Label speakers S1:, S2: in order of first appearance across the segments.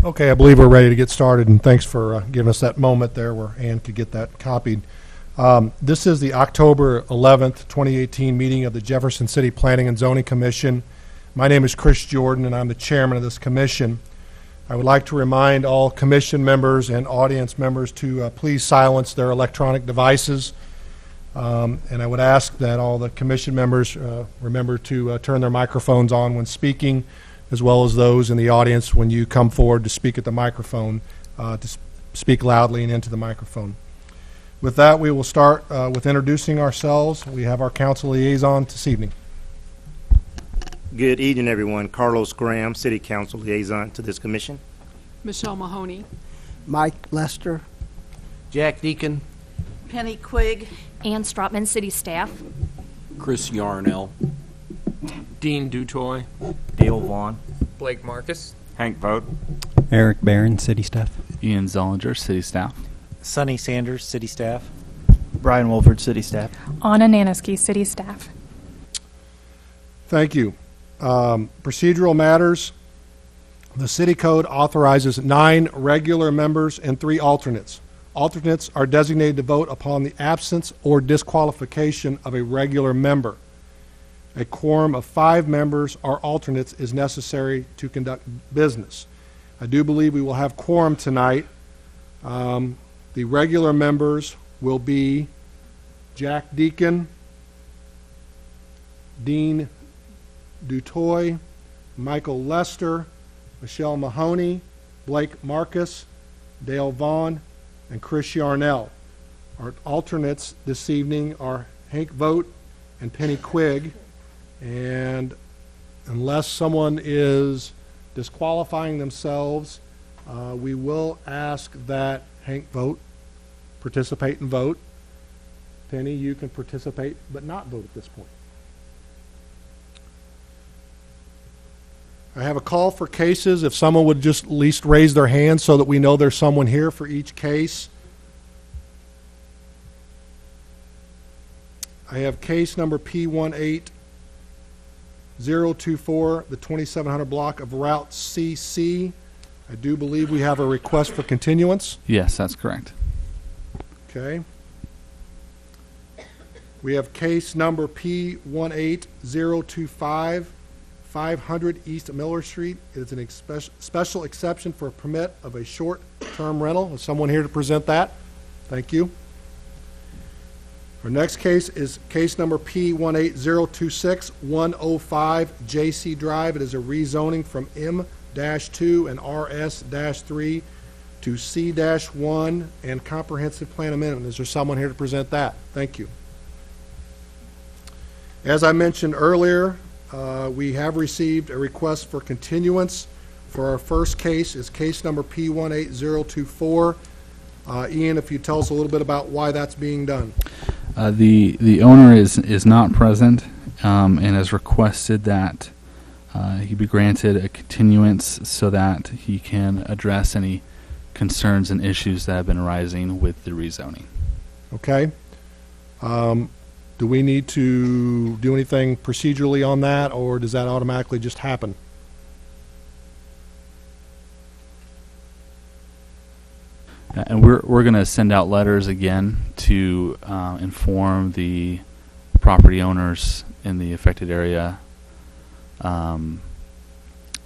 S1: Okay, I believe we're ready to get started, and thanks for giving us that moment there where Ann could get that copied. This is the October 11th, 2018 meeting of the Jefferson City Planning and Zoning Commission. My name is Chris Jordan, and I'm the chairman of this commission. I would like to remind all commission members and audience members to please silence their electronic devices. And I would ask that all the commission members remember to turn their microphones on when speaking, as well as those in the audience when you come forward to speak at the microphone, to speak loudly and into the microphone. With that, we will start with introducing ourselves. We have our council liaison this evening.
S2: Good evening, everyone. Carlos Graham, City Council Liaison to this commission.
S3: Michelle Mahoney.
S4: Mike Lester.
S5: Jack Deacon.
S6: Penny Quigg.
S7: Ann Stropman, City Staff.
S5: Chris Yarnell.
S3: Dean Dutoy.
S8: Dale Vaughn.
S3: Blake Marcus.
S8: Hank Vogt.
S9: Eric Barron, City Staff.
S10: Ian Zollinger, City Staff.
S8: Sonny Sanders, City Staff.
S11: Brian Wolford, City Staff.
S12: Anna Naniski, City Staff.
S1: Thank you. Procedural matters. The City Code authorizes 9 regular members and 3 alternates. Alternates are designated to vote upon the absence or disqualification of a regular member. A quorum of 5 members or alternates is necessary to conduct business. I do believe we will have quorum tonight. The regular members will be Jack Deacon, Dean Dutoy, Michael Lester, Michelle Mahoney, Blake Marcus, Dale Vaughn, and Chris Yarnell. Our alternates this evening are Hank Vogt and Penny Quigg. And unless someone is disqualifying themselves, we will ask that Hank Vogt participate and vote. Penny, you can participate but not vote at this point. I have a call for cases. If someone would just at least raise their hand so that we know there's someone here for each case. I have case number P18024, the 2700 block of Route CC. I do believe we have a request for continuance.
S10: Yes, that's correct.
S1: Okay. We have case number P18025, 500 East Miller Street. It's an special exception for a permit of a short-term rental. Is someone here to present that? Thank you. Our next case is case number P18026, 105 JC Drive. It is a rezoning from M-2 and RS-3 to C-1 and comprehensive plan amendment. Is there someone here to present that? Thank you. As I mentioned earlier, we have received a request for continuance for our first case. Is case number P18024. Ian, if you tell us a little bit about why that's being done.
S10: The owner is not present and has requested that he be granted a continuance so that he can address any concerns and issues that have been arising with the rezoning.
S1: Okay. Do we need to do anything procedurally on that, or does that automatically just happen?
S10: And we're going to send out letters again to inform the property owners in the affected area, and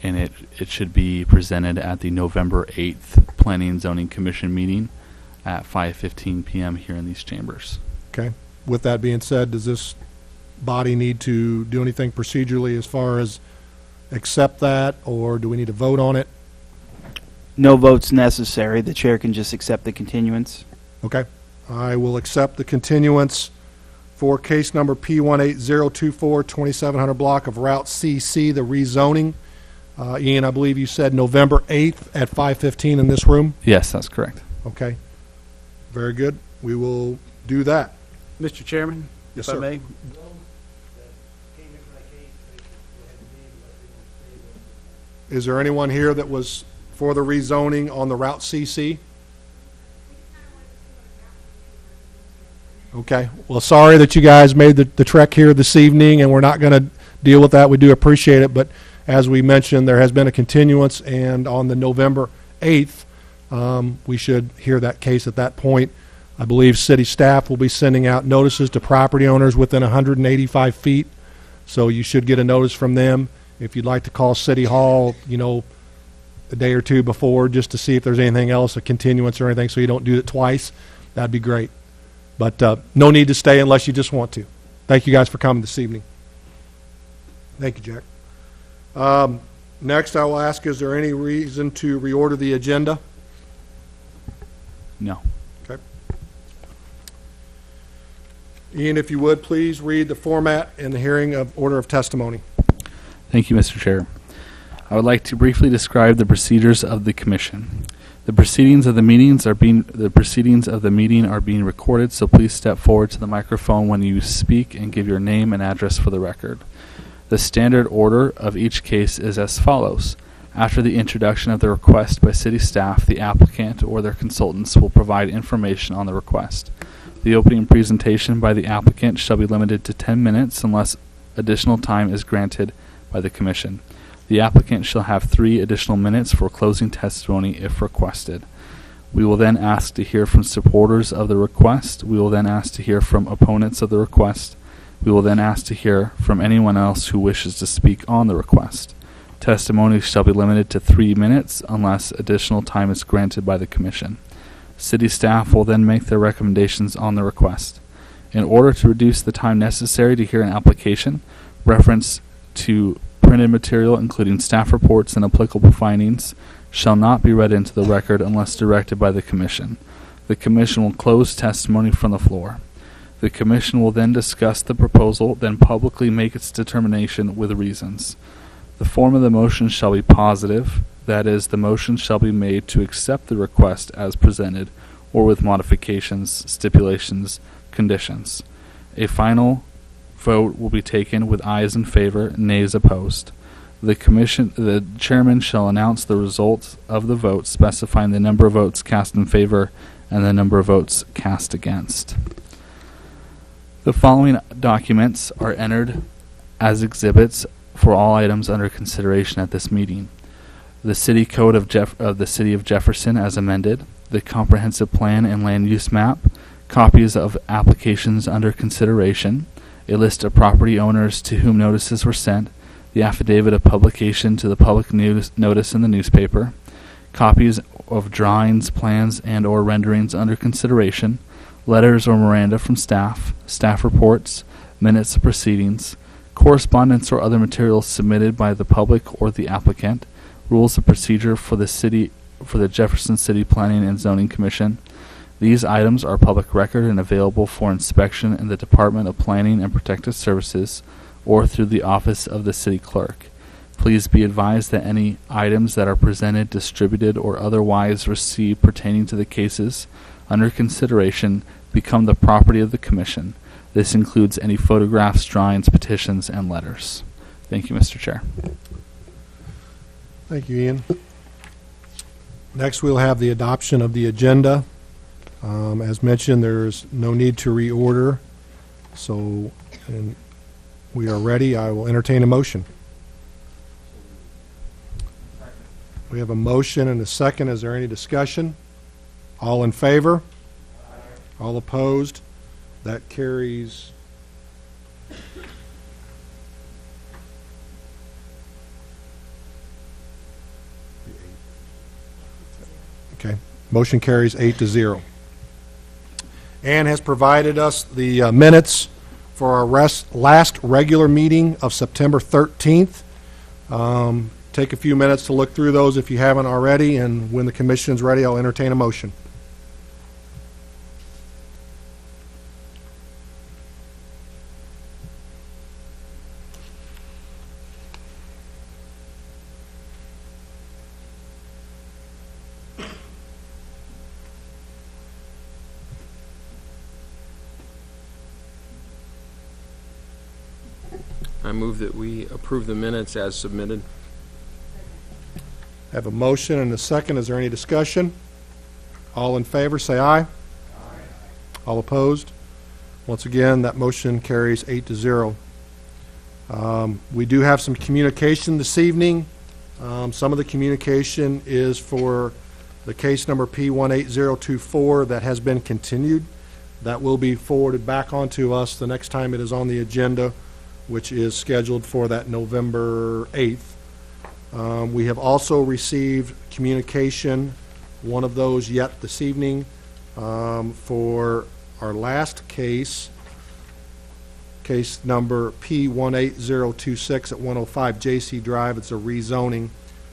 S10: it should be presented at the November 8th Planning and Zoning Commission meeting at 5:15 p.m. here in these chambers.
S1: Okay. With that being said, does this body need to do anything procedurally as far as accept that, or do we need to vote on it?
S11: No votes necessary. The chair can just accept the continuance.
S1: Okay. I will accept the continuance for case number P18024, 2700 block of Route CC, the rezoning. Ian, I believe you said November 8th at 5:15 in this room?
S10: Yes, that's correct.
S1: Okay. Very good. We will do that.
S5: Mr. Chairman,
S1: Yes,
S5: if
S1: sir.
S5: I may.
S1: Is there anyone here that was for the rezoning on the Route CC? Okay. Well, sorry that you guys made the trek here this evening, and we're not going to deal with that. We do appreciate it, but as we mentioned, there has been a continuance, and on the November 8th, we should hear that case at that point. I believe city staff will be sending out notices to property owners within 185 feet, so you should get a notice from them. If you'd like to call City Hall, a day or two before just to see if there's anything else, a continuance or anything, so you don't do it twice, that'd be great. But no need to stay unless you just want to. Thank you guys for coming this evening. Thank you, Jack. Next, I will ask, is there any reason to reorder the agenda?
S10: No.
S1: Okay. Ian, if you would, please read the format and the hearing of order of testimony.
S10: Thank you, Mr. Chair. I would like to briefly describe the procedures of the commission. The proceedings of the meeting are being recorded, so please step forward to the microphone when you speak and give your name and address for the record. The standard order of each case is as follows. After the introduction of the request by city staff, the applicant or their consultants will provide information on the request. The opening presentation by the applicant shall be limited to 10 minutes unless additional time is granted by the commission. The applicant shall have 3 additional minutes for closing testimony if requested. We will then ask to hear from supporters of the request. We will then ask to hear from opponents of the request. We will then ask to hear from anyone else who wishes to speak on the request. Testimony shall be limited to 3 minutes unless additional time is granted by the commission. City staff will then make their recommendations on the request. In order to reduce the time necessary to hear an application, reference to printed material, including staff reports and applicable findings, shall not be read into the record unless directed by the commission. The commission will close testimony from the floor. The commission will then discuss the proposal, then publicly make its determination with reasons. The form of the motion shall be positive, that is, the motion shall be made to accept the request as presented, or with modifications, stipulations, conditions. A final vote will be taken with ayes in favor, nays opposed. The chairman shall announce the results of the vote, specifying the number of votes cast in favor and the number of votes cast against. The following documents are entered as exhibits for all items under consideration at this meeting. The City Code of the City of Jefferson as amended, the Comprehensive Plan and Land Use Map, copies of applications under consideration, a list of property owners to whom notices were sent, the affidavit of publication to the public notice in the newspaper, copies of drawings, plans, and or renderings under consideration, letters or memoranda from staff, staff reports, minutes of proceedings, correspondence or other materials submitted by the public or the applicant, rules of procedure for the Jefferson City Planning and Zoning Commission. These items are public record and available for inspection in the Department of Planning and Protective Services or through the office of the city clerk. Please be advised that any items that are presented, distributed, or otherwise received pertaining to the cases under consideration become the property of the commission. This includes any photographs, drawings, petitions, and letters. Thank you, Mr. Chair.
S1: Thank you, Ian. Next, we'll have the adoption of the agenda. As mentioned, there's no need to reorder, so we are ready. I will entertain a motion. We have a motion and a second. Is there any discussion? All in favor? Aye. All opposed? That carries. Okay. Motion carries 8-0. Ann has provided us the minutes for our last regular meeting of September 13th. Take a few minutes to look through those if you haven't already, and when the commission's ready, I'll entertain a motion.
S3: I move that we approve the minutes as submitted.
S1: I have a motion and a second. Is there any discussion? All in favor, say aye. Aye. All opposed? Once again, that motion carries 8-0. We do have some communication this evening. Some of the communication is for the case number P18024 that has been continued. That will be forwarded back onto us the next time it is on the agenda, which is scheduled for that November 8th. We have also received communication, one of those yet this evening, for our last case, case number P18026 at 105 JC Drive. It's a rezoning,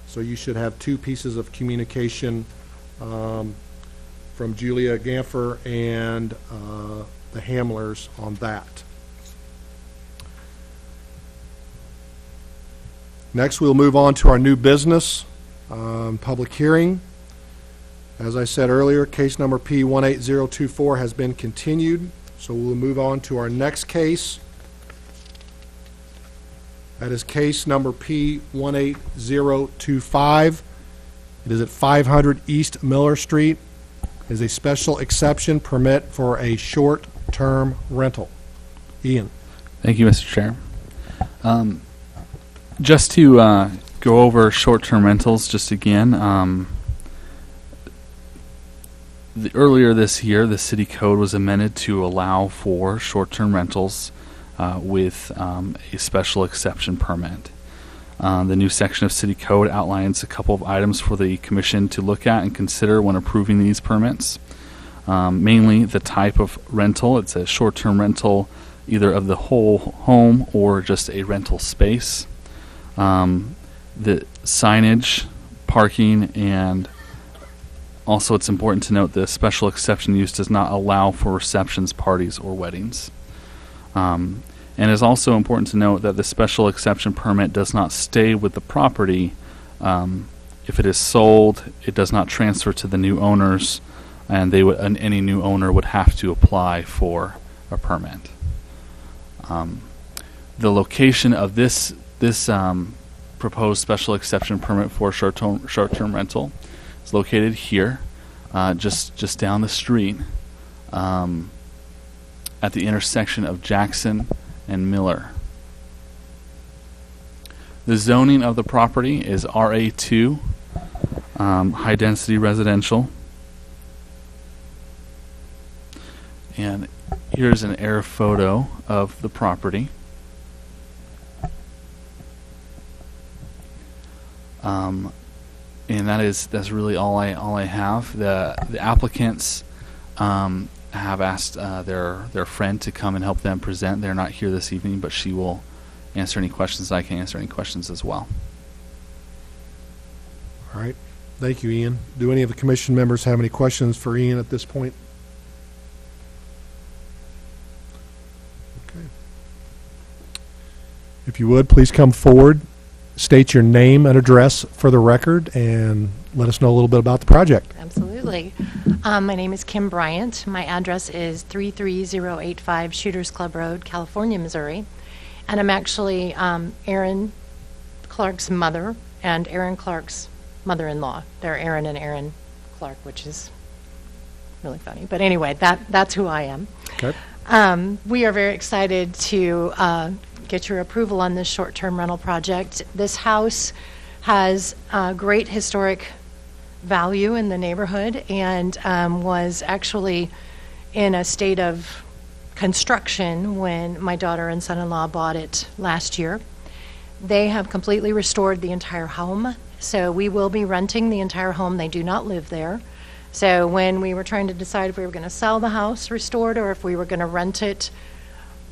S1: so you should have two pieces of communication from Julia Gamfer and the Hamlers on that. Next, we'll move on to our new business public hearing. As I said earlier, case number P18024 has been continued, so we'll move on to our next case. That is case number P18025. It is at 500 East Miller Street. It is a special exception permit for a short-term rental. Ian.
S10: Thank you, Mr. Chair. Just to go over short-term rentals just again, earlier this year, the city code was amended to allow for short-term rentals with a special exception permit. The new section of city code outlines a couple of items for the commission to look at and consider when approving these permits. Mainly the type of rental. It's a short-term rental either of the whole home or just a rental space. The signage, parking, and also it's important to note the special exception use does not allow for receptions, parties, or weddings. And it's also important to note that the special exception permit does not stay with the property. If it is sold, it does not transfer to the new owners, and any new owner would have to apply for a permit. The location of this proposed special exception permit for short-term rental is located here, just down the street, at the intersection of Jackson and Miller. The zoning of the property is RA2, high density residential. And here's an air photo of the property. And that's really all I have. The applicants have asked their friend to come and help them present. They're not here this evening, but she will answer any questions. I can answer any questions as well.
S1: All right. Thank you, Ian. Do any of the commission members have any questions for Ian at this point? Okay. If you would, please come forward, state your name and address for the record, and let us know a little bit about the project.
S6: Absolutely. My name is Kim Bryant. My address is 33085 Shooters Club Road, California, Missouri. And I'm actually Aaron Clark's mother and Aaron Clark's mother-in-law. They're Aaron and Aaron Clark, which is really funny. But anyway, that's who I am.
S1: Okay.
S6: We are very excited to get your approval on this short-term rental project. This house has great historic value in the neighborhood and was actually in a state of construction when my daughter and son-in-law bought it last year. They have completely restored the entire home, so we will be renting the entire home. They do not live there. So when we were trying to decide if we were going to sell the house restored or if we were going to rent it,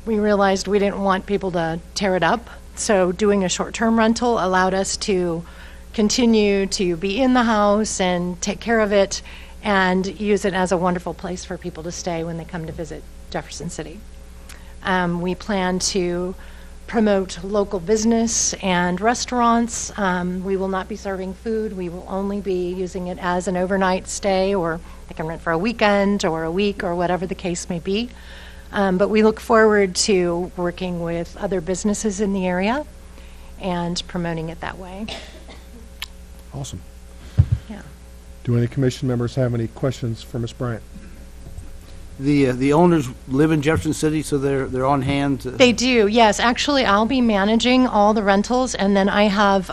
S6: we realized we didn't want people to tear it up. So doing a short-term rental allowed us to continue to be in the house and take care of it and use it as a wonderful place for people to stay when they come to visit Jefferson City. We plan to promote local business and restaurants. We will not be serving food. We will only be using it as an overnight stay, or they can rent for a weekend or a week or whatever the case may be. But we look forward to working with other businesses in the area and promoting it that way.
S1: Awesome.
S6: Yeah.
S1: Do any commission members have any questions for Ms. Bryant?
S5: The owners live in Jefferson City, so they're on hand.
S6: They do, yes. Actually, I'll be managing all the rentals, and then I have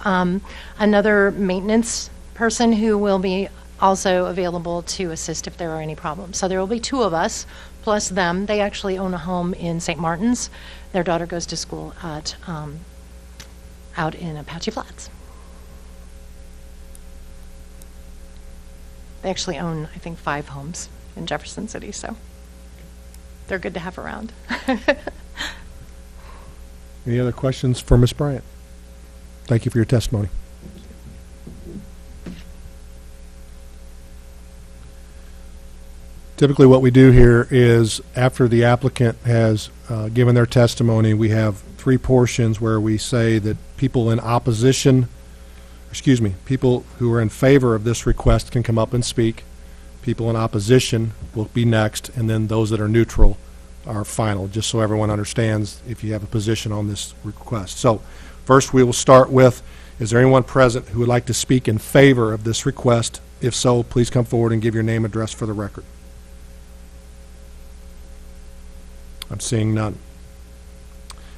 S6: another maintenance person who will be also available to assist if there are any problems. So there will be two of us, plus them. They actually own a home in St. Martin's. Their daughter goes to school at out in Apache Flats. They actually own, I think, 5 homes in Jefferson City, so they're good to have around.
S1: Any other questions for Ms. Bryant? Thank you for your testimony. Typically, what we do here is after the applicant has given their testimony, we have 3 portions where we say that people in opposition, people who are in favor of this request can come up and speak. People in opposition will be next, and then those that are neutral are final, just so everyone understands if you have a position on this request. So first we will start with, is there anyone present who would like to speak in favor of this request? If so, please come forward and give your name and address for the record. I'm seeing none.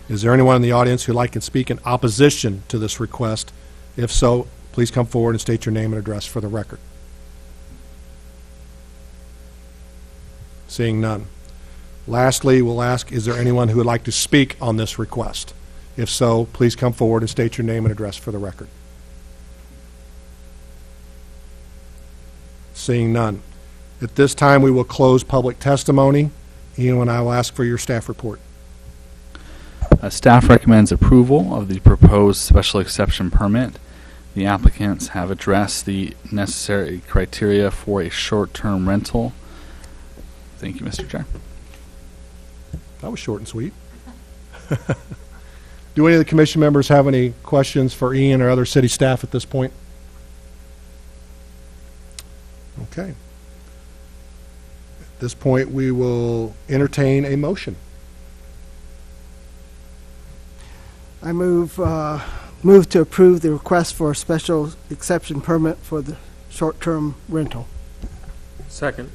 S1: Is there anyone in the audience who would like to speak in opposition to this request? If so, please come forward and state your name and address for the record. Seeing none. Lastly, we'll ask, is there anyone who would like to speak on this request? If so, please come forward and state your name and address for the record. Seeing none. At this time, we will close public testimony. Ian and I will ask for your staff report.
S10: Staff recommends approval of the proposed special exception permit. The applicants have addressed the necessary criteria for a short-term rental. Thank you, Mr. Chair.
S1: That was short and sweet. Do any of the commission members have any questions for Ian or other city staff at this point? Okay. At this point, we will entertain a motion.
S4: I move to approve the request for a special exception permit for the short-term rental.
S3: Second.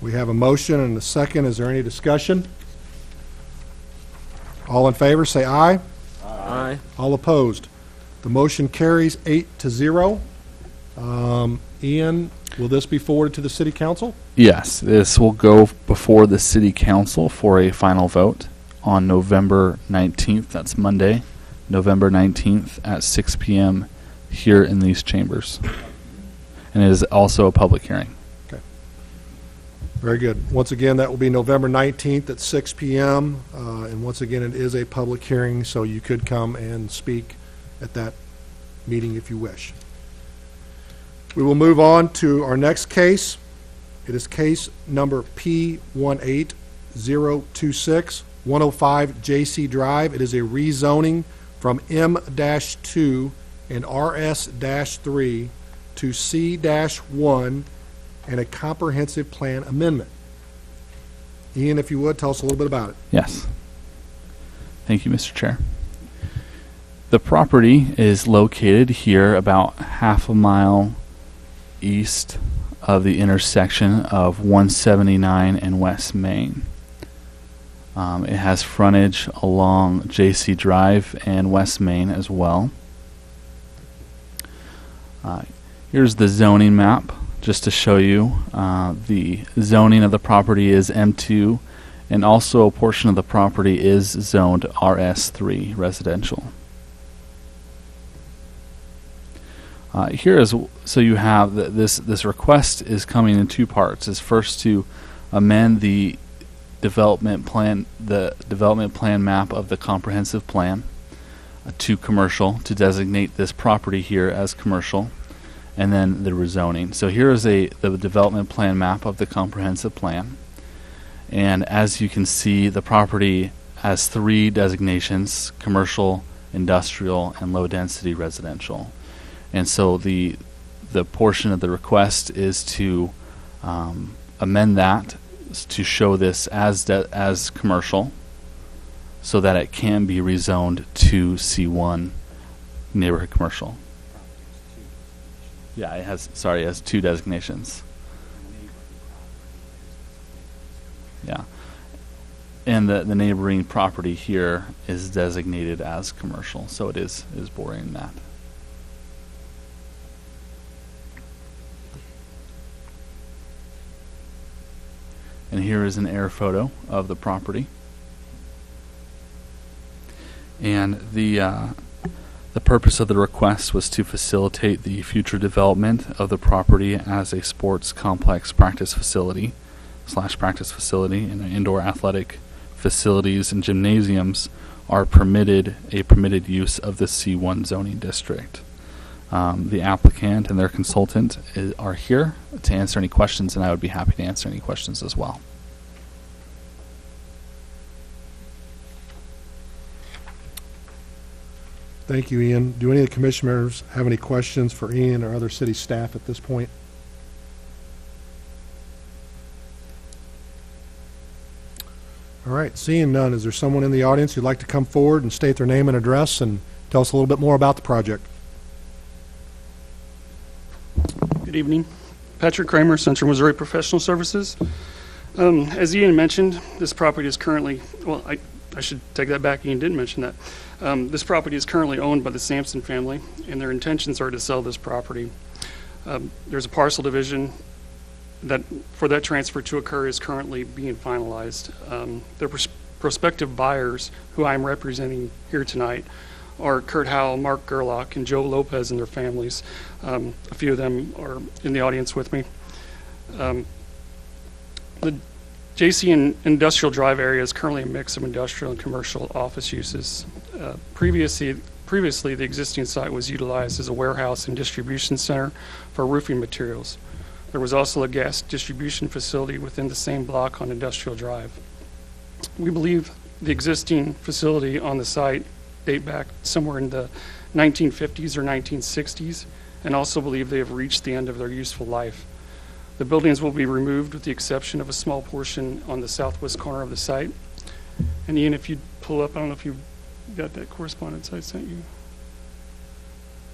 S1: We have a motion and a second. Is there any discussion? All in favor, say aye.
S3: Aye.
S1: All opposed. The motion carries 8-0. Ian, will this be forwarded to the city council?
S10: Yes, this will go before the city council for a final vote on November 19th. That's Monday, November 19th at 6 p.m. here in these chambers. And it is also a public hearing.
S1: Okay. Very good. Once again, that will be November 19th at 6 p.m. And once again, it is a public hearing, so you could come and speak at that meeting if you wish. We will move on to our next case. It is case number P18026, 105 JC Drive. It is a rezoning from M-2 and RS-3 to C-1 and a comprehensive plan amendment. Ian, if you would, tell us a little bit about it.
S10: Yes. Thank you, Mr. Chair. The property is located here about half a mile east of the intersection of 179 and West Main. It has frontage along JC Drive and West Main as well. Here's the zoning map just to show you. The zoning of the property is M2, and also a portion of the property is zoned RS3 residential. Here is, so you have this request is coming in 2 parts. Is first to amend the development plan map of the comprehensive plan to commercial, to designate this property here as commercial, and then the rezoning. So here is the development plan map of the comprehensive plan, and as you can see, the property has 3 designations: commercial, industrial, and low density residential. And so the portion of the request is to amend that to show this as commercial, so that it can be rezoned to C1 neighborhood commercial. Yeah, it has 2 designations. Yeah, and the neighboring property here is designated as commercial, so it is bordering that. And here is an air photo of the property. And the purpose of the request was to facilitate the future development of the property as a sports complex practice facility and indoor athletic facilities and gymnasiums are a permitted use of the C1 zoning district. The applicant and their consultant are here to answer any questions, and I would be happy to answer any questions as well.
S1: Thank you, Ian. Do any of the commissioners have any questions for Ian or other city staff at this point? All right, seeing none, is there someone in the audience who'd like to come forward and state their name and address and tell us a little bit more about the project?
S13: Good evening. Patrick Kramer, Central Missouri Professional Services. As Ian mentioned, this property is currently, well, I should take that back. Ian didn't mention that. This property is currently owned by the Sampson family, and their intentions are to sell this property. There's a parcel division that for that transfer to occur is currently being finalized. The prospective buyers, who I'm representing here tonight, are Kurt Howell, Mark Gerlach, and Joe Lopez and their families. A few of them are in the audience with me. The JC Industrial Drive area is currently a mix of industrial and commercial office uses. Previously, the existing site was utilized as a warehouse and distribution center for roofing materials. There was also a gas distribution facility within the same block on Industrial Drive. We believe the existing facility on the site date back somewhere in the 1950s or 1960s, and also believe they have reached the end of their useful life. The buildings will be removed with the exception of a small portion on the southwest corner of the site. And Ian, if you pull up, I don't know if you got that correspondence I sent you.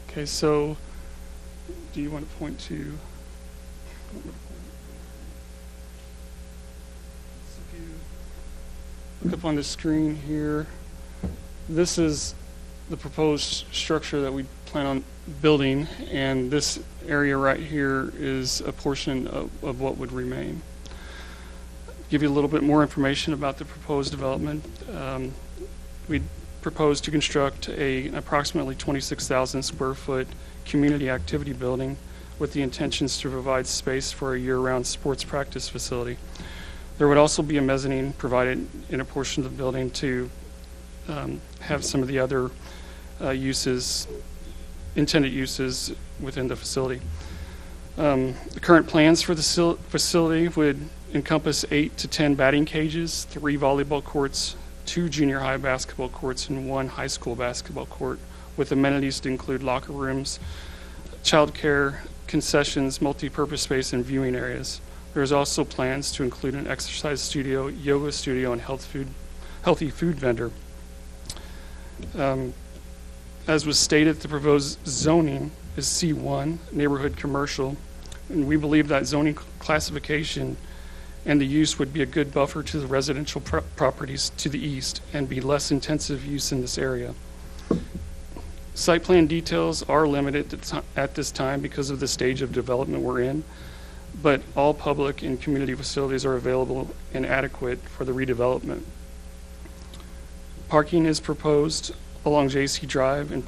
S13: Okay, so do you want to point to? If you look up on the screen here, this is the proposed structure that we plan on building, and this area right here is a portion of what would remain. Give you a little bit more information about the proposed development. We propose to construct an approximately 26,000 square foot community activity building with the intentions to provide space for a year-round sports practice facility. There would also be a mezzanine provided in a portion of the building to have some of the other intended uses within the facility. The current plans for the facility would encompass 8 to 10 batting cages, 3 volleyball courts, 2 junior high basketball courts, and 1 high school basketball court, with amenities to include locker rooms, child care, concessions, multi-purpose space, and viewing areas. There's also plans to include an exercise studio, yoga studio, and healthy food vendor. As was stated, the proposed zoning is C1, neighborhood commercial, and we believe that zoning classification and the use would be a good buffer to the residential properties to the east and be less intensive use in this area. Site plan details are limited at this time because of the stage of development we're in, but all public and community facilities are available and adequate for the redevelopment. Parking is proposed along JC Drive, and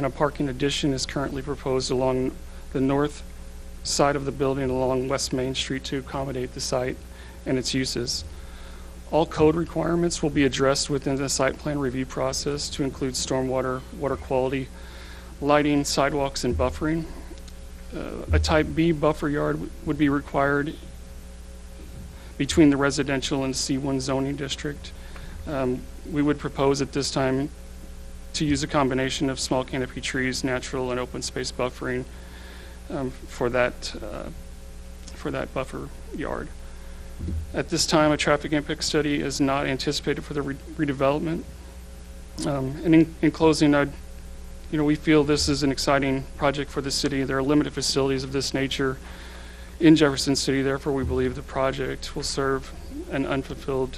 S13: a parking addition is currently proposed along the north side of the building along West Main Street to accommodate the site and its uses. All code requirements will be addressed within the site plan review process to include stormwater, water quality, lighting, sidewalks, and buffering. A type B buffer yard would be required between the residential and C1 zoning district. We would propose at this time to use a combination of small canopy trees, natural and open space buffering for that buffer yard. At this time, a traffic impact study is not anticipated for the redevelopment. And in closing, we feel this is an exciting project for the city. There are limited facilities of this nature in Jefferson City. Therefore, we believe the project will serve an unfulfilled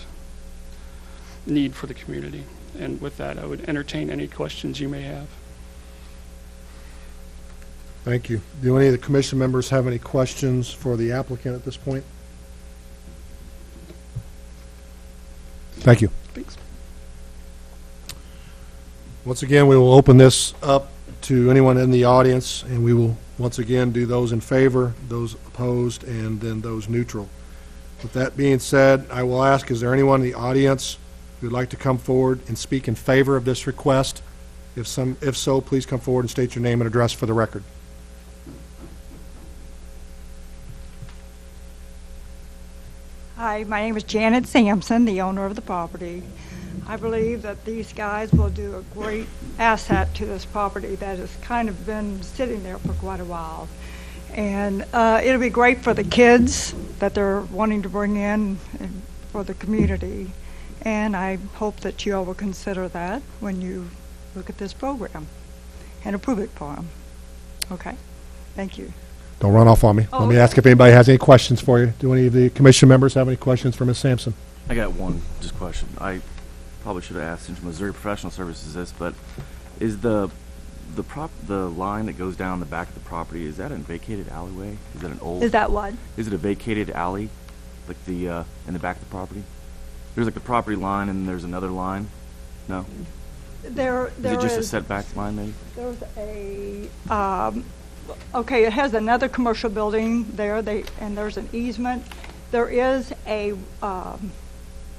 S13: need for the community. And with that, I would entertain any questions you may have.
S1: Thank you. Do any of the commission members have any questions for the applicant at this point? Thank you.
S13: Thanks.
S1: Once again, we will open this up to anyone in the audience, and we will once again do those in favor, those opposed, and then those neutral. With that being said, I will ask, is there anyone in the audience who would like to come forward and speak in favor of this request? If so, please come forward and state your name and address for the record.
S14: Hi, my name is Janet Sampson, the owner of the property. I believe that these guys will do a great asset to this property that has kind of been sitting there for quite a while. And it'll be great for the kids that they're wanting to bring in and for the community. And I hope that you all will consider that when you look at this program and approve it for them. Okay? Thank you.
S1: Don't run off on me.
S14: Oh,
S1: Let me
S14: okay.
S1: ask if anybody has any questions for you. Do any of the commission members have any questions for Ms. Sampson?
S15: I got one just question. I probably should have asked since Missouri Professional Services this, but is the line that goes down the back of the property, is that a vacated alleyway? Is that an old?
S14: Is that what?
S15: Is it a vacated alley, like the in the back of the property? There's like the property line and there's another line. No.
S14: There
S15: Is it just a
S14: is-
S15: setback line, maybe?
S14: There's a, okay, it has another commercial building there, and there's an easement. There is a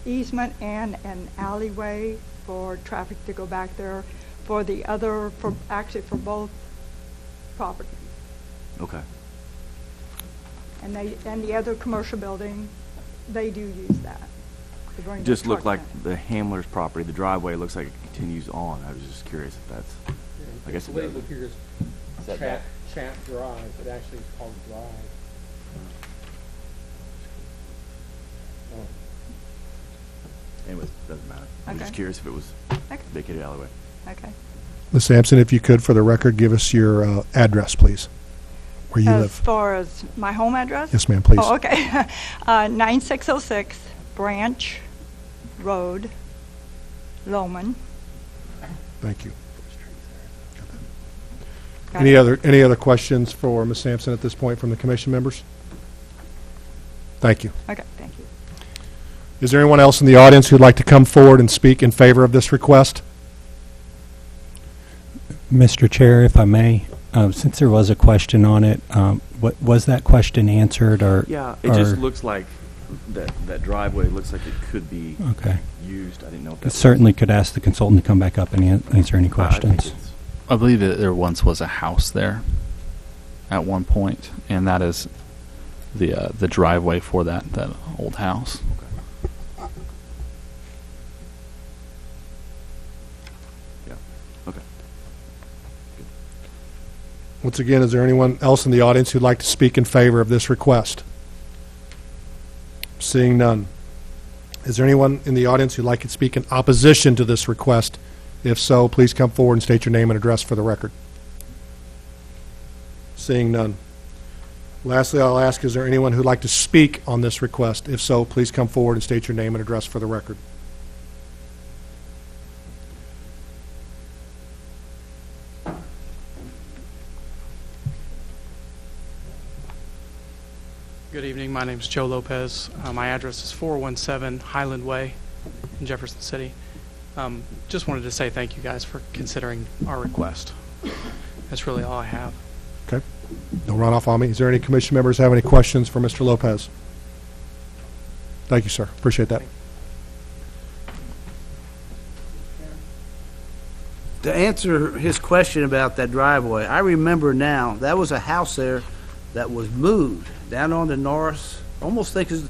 S14: easement and an alleyway for traffic to go back there for the other, actually for both properties.
S15: Okay.
S14: And the other commercial building, they do use that. to bring
S15: It
S14: the
S15: just looked
S14: truck
S15: like
S14: in.
S15: the Hamler's property, the driveway looks like it continues on. I was just curious if that's, I guess it does.
S3: Labeled here
S15: Is that
S3: is
S15: back?
S3: Chat Drive, it actually is called Drive.
S15: Anyways, doesn't matter. I'm just
S14: Okay.
S15: curious if it was
S14: Okay.
S15: vacated alleyway.
S14: Okay.
S1: Ms. Sampson, if you could, for the record, give us your address, please, where you
S14: As
S1: live.
S14: far as my home address?
S1: Yes, ma'am, please.
S14: Oh, okay. 9606 Branch Road, Lowman.
S1: Thank you.
S14: Got
S1: Any
S14: it.
S1: other questions for Ms. Sampson at this point from the commission members? Thank you.
S14: Okay, thank you.
S1: Is there anyone else in the audience who'd like to come forward and speak in favor of this request?
S9: Mr. Chair, if I may, since there was a question on it, what was that question answered or?
S15: Yeah, it just looks like that driveway looks like it could be
S9: Okay.
S15: used. I didn't know if
S9: I
S15: that
S9: certainly could ask the consultant to come back up and answer any
S15: I think
S9: questions.
S15: it's-
S10: I believe that there once was a house there at one point, and that is the driveway for that old house.
S15: Yeah. Okay.
S1: Once again, is there anyone else in the audience who'd like to speak in favor of this request? Seeing none. Is there anyone in the audience who'd like to speak in opposition to this request? If so, please come forward and state your name and address for the record. Seeing none. Lastly, I'll ask, is there anyone who'd like to speak on this request? If so, please come forward and state your name and address for the record.
S13: Good evening. My name is Joe Lopez. My address is 417 Highland Way in Jefferson City. Just wanted to say thank you guys for considering our request. That's really all I have.
S1: Okay. Don't run off on me. Is there any commission members have any questions for Mr. Lopez? Thank you, sir. Appreciate that.
S5: To answer his question about that driveway, I remember now, that was a house there that was moved down onto Norris, almost think it's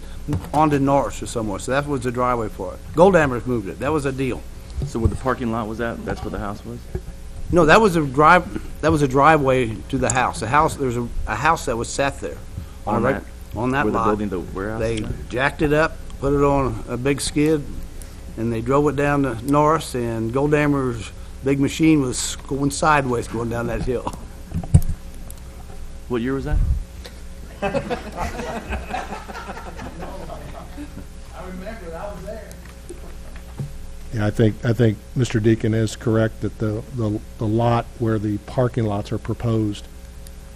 S5: onto Norris or somewhere, so that was the driveway for it. Goldammer's moved it, that was a deal.
S15: So where the parking lot was at, that's where the house was?
S5: No, that was a driveway to the house. There's a house that was set there.
S15: On that?
S5: On that
S15: Where the
S5: lot.
S15: building, the warehouse
S5: They
S15: is at?
S5: jacked it up, put it on a big skid, and they drove it down to Norris, and Goldammer's big machine was going sideways going down that hill.
S15: What year was that?
S5: I remember it, I was there.
S1: Yeah, I think Mr. Deacon is correct that the lot where the parking lots are proposed,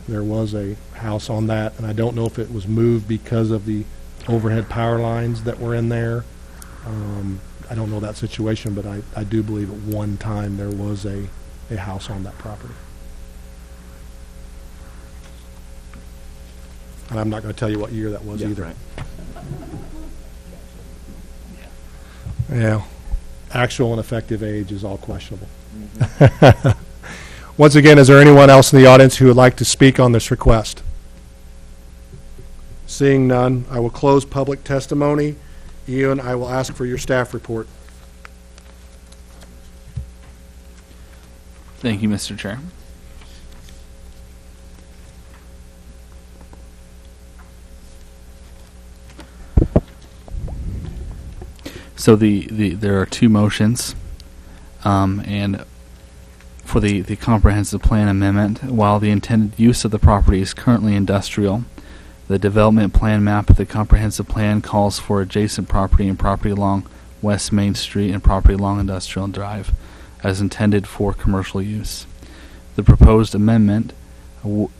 S1: there was a house on that, and I don't know if it was moved because of the overhead power lines that were in there. I don't know that situation, but I do believe at one time there was a house on that property. And I'm not going to tell you what year that was either.
S15: Right.
S1: Yeah, actual and effective age is all questionable. Once again, is there anyone else in the audience who would like to speak on this request? Seeing none, I will close public testimony. Ian, I will ask for your staff report.
S10: Thank you, Mr. Chair. So there are two motions, and for the comprehensive plan amendment, while the intended use of the property is currently industrial, the development plan map of the comprehensive plan calls for adjacent property and property along West Main Street and property along Industrial Drive as intended for commercial use. The proposed amendment would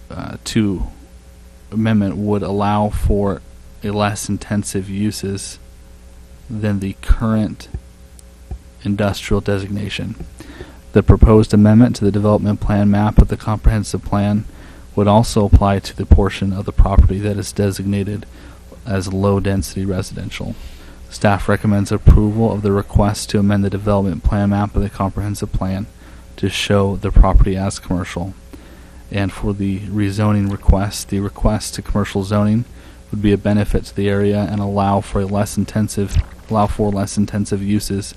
S10: allow for a less intensive uses than the current industrial designation. The proposed amendment to the development plan map of the comprehensive plan would also apply to the portion of the property that is designated as low-density residential. Staff recommends approval of the request to amend the development plan map of the comprehensive plan to show the property as commercial. And for the rezoning request, the request to commercial zoning would be a benefit to the area and allow for less intensive uses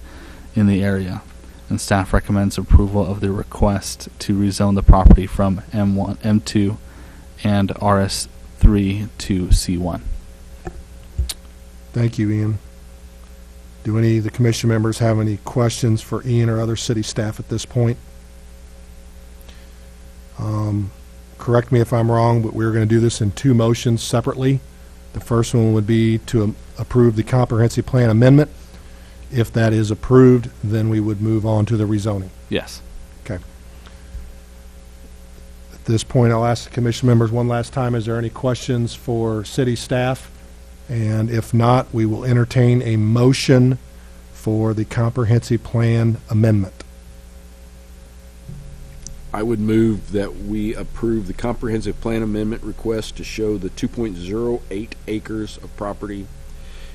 S10: in the area. And staff recommends approval of the request to rezone the property from M1, M2, and RS3 to C1.
S1: Thank you, Ian. Do any of the commission members have any questions for Ian or other city staff at this point? Correct me if I'm wrong, but we're going to do this in two motions separately. The first one would be to approve the comprehensive plan amendment. If that is approved, then we would move on to the rezoning.
S10: Yes.
S1: Okay. At this point, I'll ask the commission members one last time, is there any questions for city staff? And if not, we will entertain a motion for the comprehensive plan amendment.
S16: I would move that we approve the comprehensive plan amendment request to show the 2.08 acres of property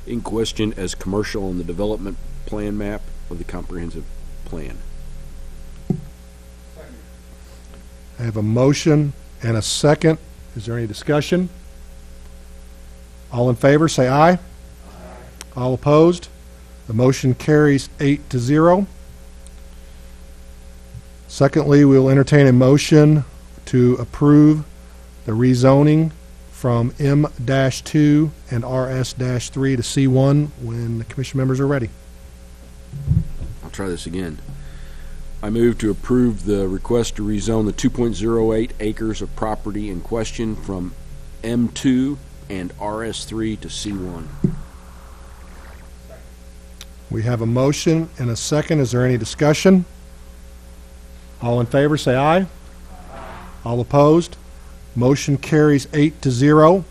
S16: in question as commercial on the development plan map of the comprehensive plan.
S1: I have a motion and a second. Is there any discussion? All in favor, say aye. Aye. All opposed? The motion carries 8-0. Secondly, we will entertain a motion to approve the rezoning from M-2 and RS-3 to C1 when the commission members are ready.
S16: I'll try this again. I move to approve the request to rezone the 2.08 acres of property in question from M2 and RS3 to C1.
S1: We have a motion and a second. Is there any discussion? All in favor, say aye. Aye. All opposed? Motion carries 8-0.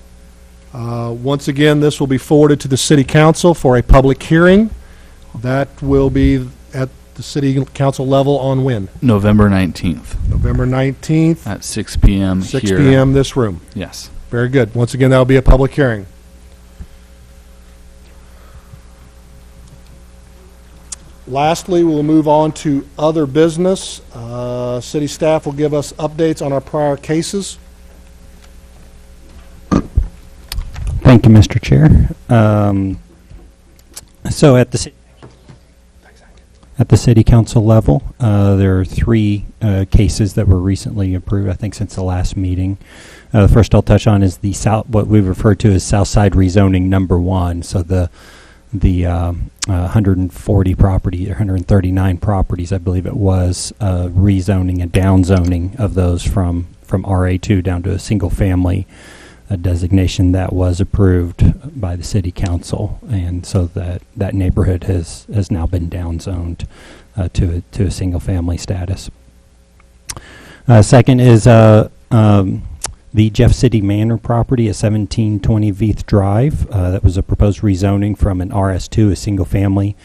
S1: Once again, this will be forwarded to the City Council for a public hearing. That will be at the City Council level on when?
S10: November 19th.
S1: November 19th.
S10: At 6 p.m.
S1: 6
S10: here.
S1: p.m. this room.
S10: Yes.
S1: Very good. Once again, that will be a public hearing. Lastly, we'll move on to other business. City staff will give us updates on our prior cases.
S9: Thank you, Mr. Chair. So at the City Council level, there are three cases that were recently approved, I think, since the last meeting. The first I'll touch on is the what we refer to as Southside Rezoning Number 1. So the 140 property, or 139 properties, I believe it was, rezoning and downzoning of those from RA2 down to a single family designation that was approved by the City Council, and so that neighborhood has now been downzoned to a single family status. Second is the Jeff City Manor property at 1720 Veith Drive. That was a proposed rezoning from an RS2, a single family,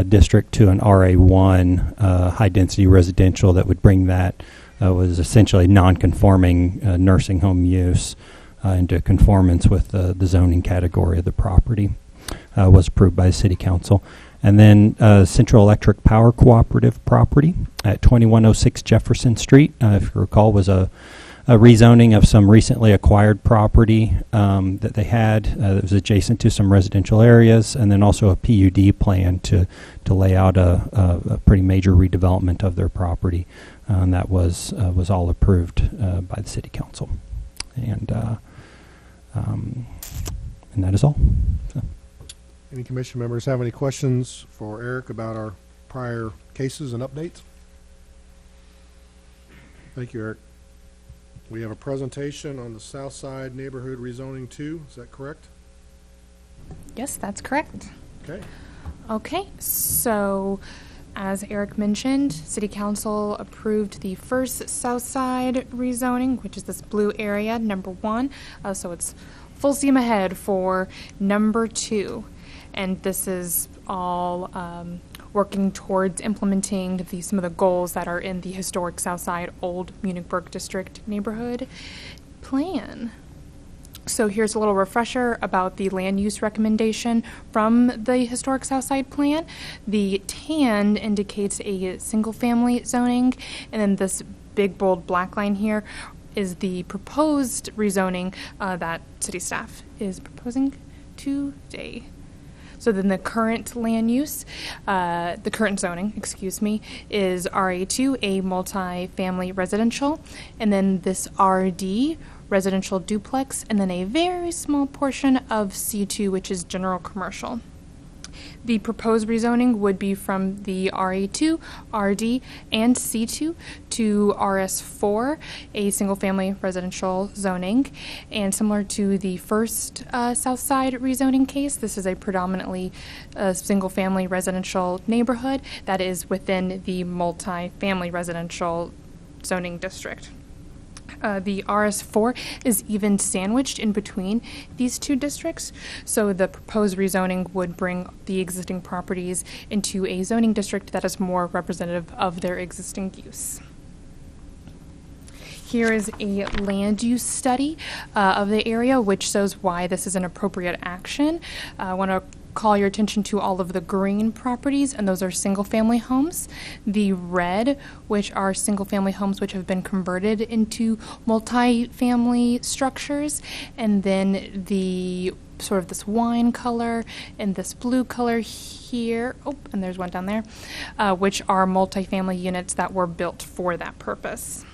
S9: district to an RA1 high-density residential that would bring that was essentially non-conforming nursing home use into conformance with the zoning category of the property. Was approved by the City Council. And then Central Electric Power Cooperative property at 2106 Jefferson Street, if you recall, was a rezoning of some recently acquired property that they had that was adjacent to some residential areas, and then also a PUD plan to lay out a pretty major redevelopment of their property. And that was all approved by the City Council. And that is all. So.
S1: Any commission members have any questions for Eric about our prior cases and updates? Thank you, Eric. We have a presentation on the South Side Neighborhood Rezoning 2. Is that correct?
S12: Yes, that's correct.
S1: Okay.
S12: Okay, so as Eric mentioned, City Council approved the first South Side rezoning, which is this blue area, number 1. So it's full steam ahead for number 2. And this is all working towards implementing some of the goals that are in the historic Southside Old Munichburg District neighborhood plan. So here's a little refresher about the land use recommendation from the historic Southside plan. The tan indicates a single-family zoning, and then this big bold black line here is the proposed rezoning that city staff is proposing today. So then the current land use, the current zoning, excuse me, is RA2, a multi-family residential, and then this RD, residential duplex, and then a very small portion of C2, which is general commercial. The proposed rezoning would be from the RA2, RD, and C2 to RS4, a single-family residential zoning. And similar to the first South Side rezoning case, this is a predominantly single-family residential neighborhood that is within the multi-family residential zoning district. The RS4 is even sandwiched in between these two districts, so the proposed rezoning would bring the existing properties into a zoning district that is more representative of their existing use. Here is a land use study of the area, which shows why this is an appropriate action. I want to call your attention to all of the green properties, and those are single-family homes. The red, which are single-family homes which have been converted into multi-family structures, and then the sort of this wine color and this blue color here, oh, and there's one down there, which are multi-family units that were built for that purpose.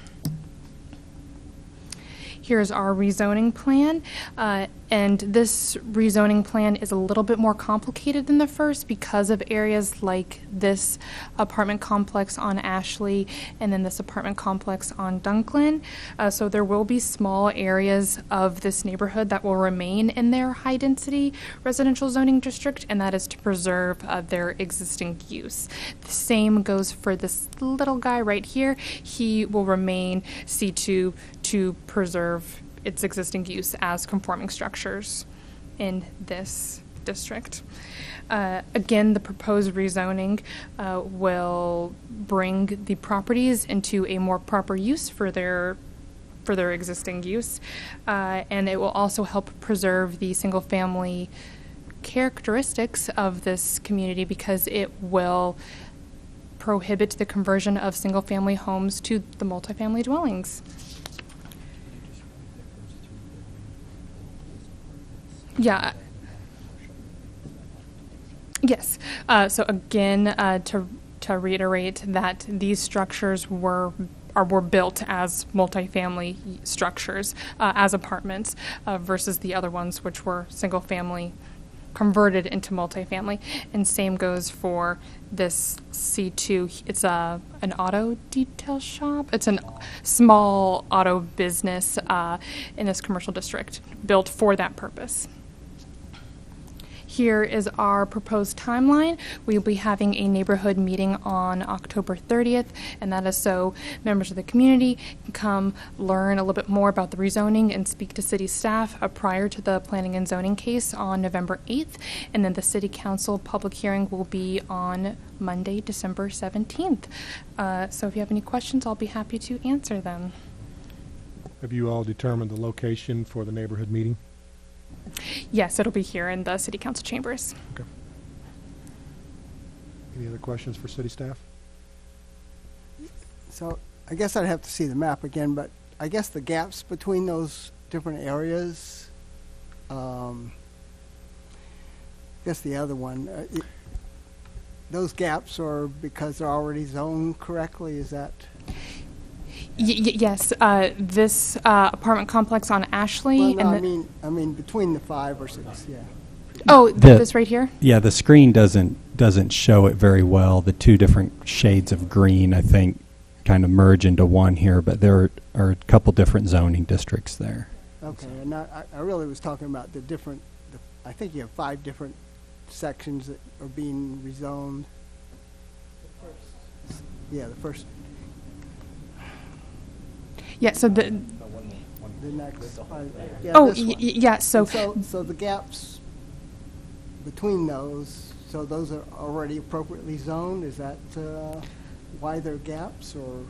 S12: Here's our rezoning plan, and this rezoning plan is a little bit more complicated than the first because of areas like this apartment complex on Ashley and then this apartment complex on Dunklin. So there will be small areas of this neighborhood that will remain in their high-density residential zoning district, and that is to preserve their existing use. The same goes for this little guy right here. He will remain C2 to preserve its existing use as conforming structures in this district. Again, the proposed rezoning will bring the properties into a more proper use for their existing use, and it will also help preserve the single-family characteristics of this community because it will prohibit the conversion of single-family homes to the multifamily dwellings. Yeah. Yes. So again, to reiterate that these structures were built as multifamily structures, as apartments, versus the other ones which were single-family converted into multifamily. And same goes for this C2. It's an auto detail shop. It's a small auto business in this commercial district built for that purpose. here is our proposed timeline. We'll be having a neighborhood meeting on October 30th, and that is so members of the community can come learn a little bit more about the rezoning and speak to city staff prior to the planning and zoning case on November 8th. And then the city council public hearing will be on Monday, December 17th. So if you have any questions, I'll be happy to answer them.
S1: Have you all determined the location for the neighborhood meeting?
S12: Yes, it'll be here in the city council chambers.
S1: Okay. Any other questions for city staff?
S4: So I guess I'd have to see the map again, but I guess the gaps between those different areas, I guess the other one, those gaps are because they're already zoned correctly, is that?
S12: Yes, this apartment complex on Ashley.
S4: Well, no, I mean between the 5 or 6, yeah.
S12: Oh, this right here?
S9: Yeah, the screen doesn't show it very well. The two different shades of green, I think, kind of merge into one here, but there are a couple different zoning districts there.
S4: Okay, and I really was talking about the different, I think you have 5 different sections that are being rezoned. Yeah, the first.
S12: Yeah, so the
S4: next. Yeah,
S12: oh,
S4: this one.
S12: yeah. So
S4: the gaps between those, so those are already appropriately zoned. Is that why they're gaps, or?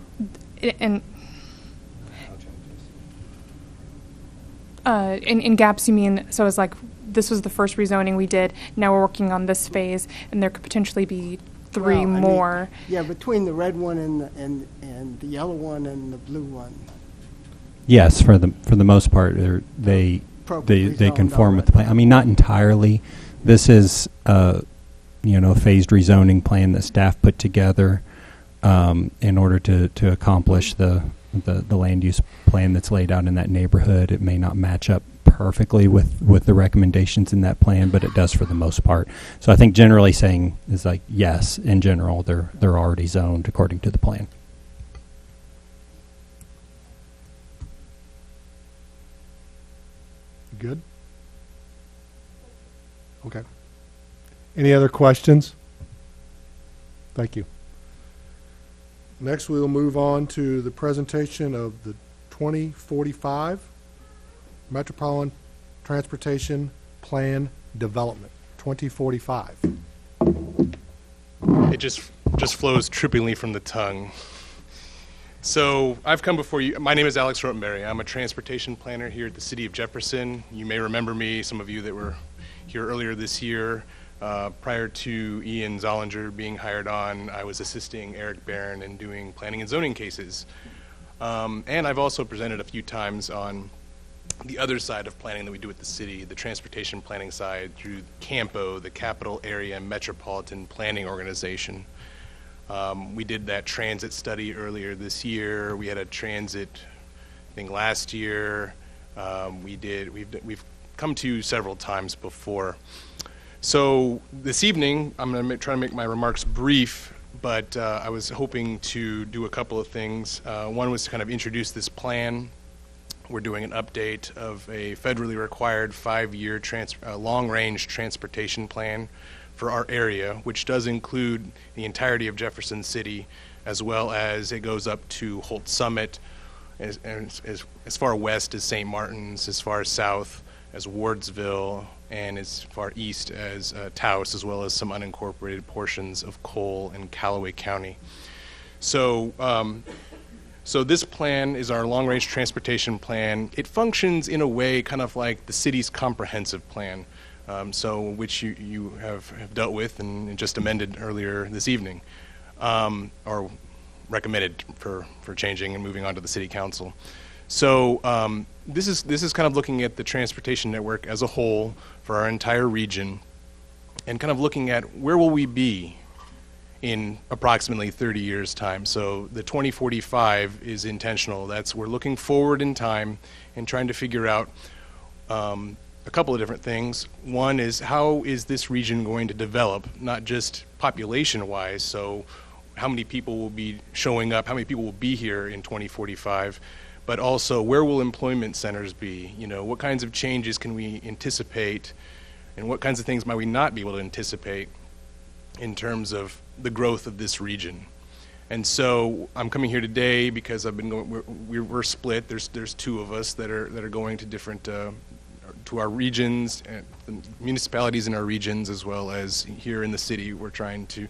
S12: In gaps, you mean? So it's like this was the first rezoning we did. Now we're working on this phase, and there could potentially be 3 more.
S4: Yeah, between the red one and the yellow one and the blue one.
S9: Yes, for the most part, they conform with the plan. I mean, not entirely. This is a phased rezoning plan that staff put together in order to accomplish the land use plan that's laid out in that neighborhood. It may not match up perfectly with the recommendations in that plan, but it does for the most part. So I think generally saying is like, yes, in general, they're already zoned according to the plan.
S1: Good? Okay. Any other questions? Thank you. Next, we will move on to the presentation of the 2045 Metropolitan Transportation Plan Development, 2045.
S17: It just flows trippingly from the tongue. So I've come before you. My name is Alex Rotenberry. I'm a transportation planner here at the City of Jefferson. You may remember me, some of you that were here earlier this year. Prior to Ian Zollinger being hired on, I was assisting Eric Barron in doing planning and zoning cases. And I've also presented a few times on the other side of planning that we do at the city, the transportation planning side, through CAMPO, the Capital Area Metropolitan Planning Organization. We did that transit study earlier this year. We had a transit thing last year. We've come to you several times before. So this evening, I'm going to try to make my remarks brief, but I was hoping to do a couple of things. One was to kind of introduce this plan. We're doing an update of a federally required 5-year long-range transportation plan for our area, which does include the entirety of Jefferson City, as well as it goes up to Holt Summit, as far west as St. Martin's, as far south as Wardsville, and as far east as Taos, as well as some unincorporated portions of Cole and Callaway County. So this plan is our long-range transportation plan. It functions in a way kind of like the city's comprehensive plan, which you have dealt with and just amended earlier this evening, or recommended for changing and moving on to the city council. So this is kind of looking at the transportation network as a whole for our entire region, and kind of looking at where will we be in approximately 30 years' time. So the 2045 is intentional. We're looking forward in time and trying to figure out a couple of different things. One is, how is this region going to develop, not just population-wise, so how many people will be showing up, how many people will be here in 2045, but also where will employment centers be? What kinds of changes can we anticipate and what kinds of things might we not be able to anticipate in terms of the growth of this region. And so I'm coming here today because I've been going. We're split. There's two of us that are going to different to our regions, and the municipalities in our regions, as well as here in the city. We're trying to.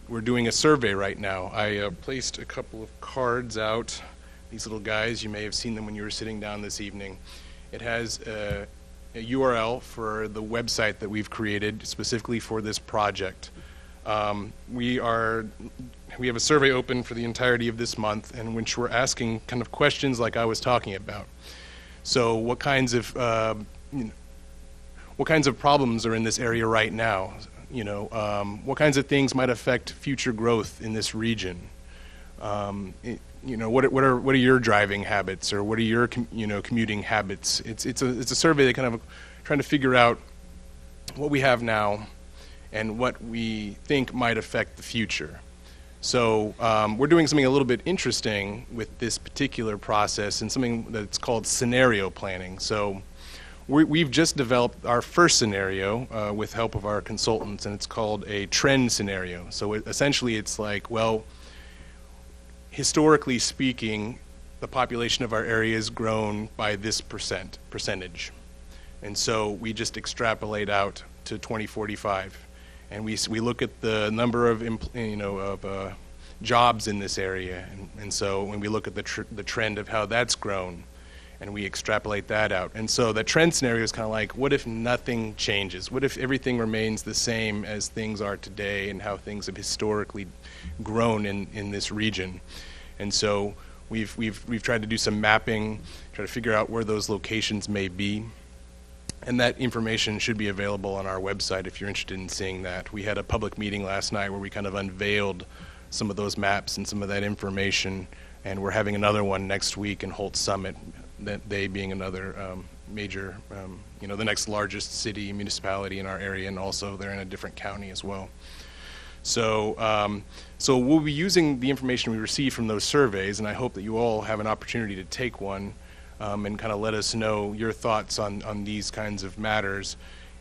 S17: We're doing a survey right now. I placed a couple of cards out. These little guys. You may have seen them when you were sitting down this evening. It has a URL for the website that we've created specifically for this project. We have a survey open for the entirety of this month, in which we're asking kind of questions like I was talking about. So, what kinds of problems are in this area right now? What kinds of things might affect future growth in this region? What are your driving habits, or what are your commuting habits? It's a survey that kind of trying to figure out what we have now and what we think might affect the future. So we're doing something a little bit interesting with this particular process, and something that's called scenario planning. So we've just developed our first scenario with help of our consultants, and it's called a trend scenario. So essentially it's like, well, historically speaking, the population of our area has grown by this percentage. And so we just extrapolate out to 2045. And we look at the number of jobs in this area, and so when we look at the trend of how that's grown, and we extrapolate that out. And so the trend scenario is kind of like, what if nothing changes? What if everything remains the same as things are today and how things have historically grown in this region? And so we've tried to do some mapping, try to figure out where those locations may be. And that information should be available on our website if you're interested in seeing that. We had a public meeting last night where we kind of unveiled some of those maps and some of that information, and we're having another one next week in Holt Summit, that they being another major, the next largest city municipality in our area, and also they're in a different county as well. So we'll be using the information we receive from those surveys, and I hope that you all have an opportunity to take one and kind of let us know your thoughts on these kinds of matters.